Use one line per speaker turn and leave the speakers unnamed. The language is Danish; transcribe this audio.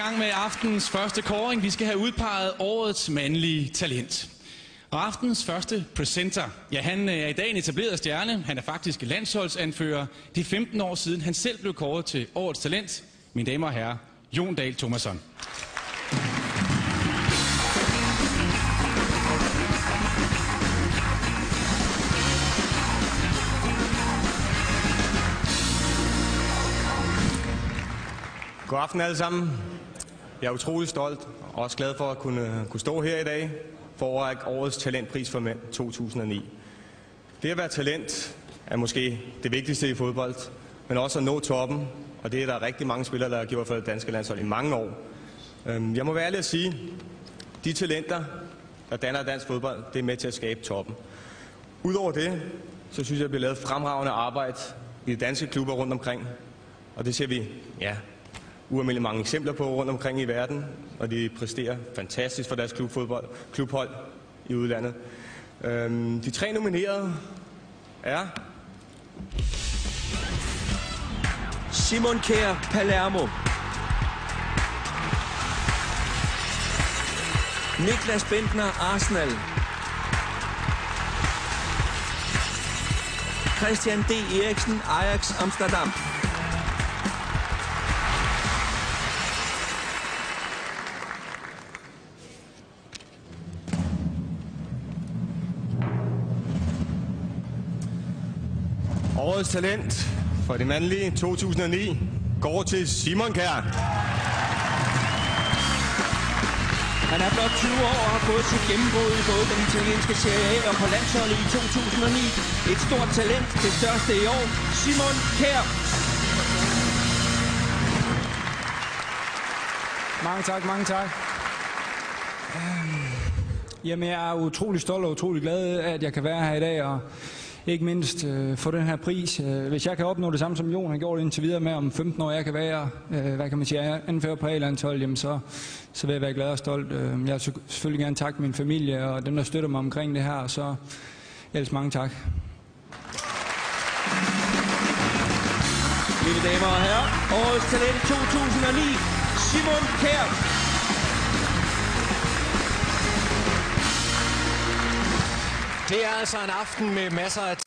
Gang med aftenens første kåring. Vi skal have udpeget årets mandlige talent. Og aftenens første presenter, ja, han er i dag en etableret stjerne. Han er faktisk landsholdsanfører. Det er 15 år siden, han selv blev kåret til årets talent. Mine damer og herrer, Jon Dahl Tomasson.
God aften alle sammen. Jeg er utrolig stolt og også glad for at kunne stå her i dag for at overrække årets talentpris for mænd 2009. Det at være talent er måske det vigtigste i fodbold, men også at nå toppen, og det er der rigtig mange spillere, der har gjort for det danske landshold i mange år. Jeg må være ærlig at sige, de talenter, der danner dansk fodbold, det er med til at skabe toppen. Udover det, så synes jeg, at der bliver lavet fremragende arbejde i de danske klubber rundt omkring, og det ser vi, ualmindeligt mange eksempler på rundt omkring i verden, og de præsterer fantastisk for deres klubhold i udlandet. De 3 nominerede er
Simon Kjær, Palermo. Niklas Bendtner, Arsenal. Christian D. Eriksen, Ajax Amsterdam.
årets talent for det mandlige 2009 går til Simon Kjær.
Han er blot 20 år og har fået sit gennembrud i både den italienske Serie A og på landsholdet i 2009. Et stort talent, det største i år, Simon Kjær.
Mange tak. Jamen, jeg er utrolig stolt og utrolig glad, at jeg kan være her i dag, og ikke mindst få den her pris. Hvis jeg kan opnå det samme, som Jon har gjort indtil videre med, om 15 år jeg kan være, anfører på A-landshold, jamen så vil jeg være glad og stolt. Jeg vil selvfølgelig gerne takke min familie og dem, der støtter mig omkring det her, og så ellers mange tak.
Mine damer og herrer, årets talent 2009, Simon Kjær.
Det er altså en aften med masser af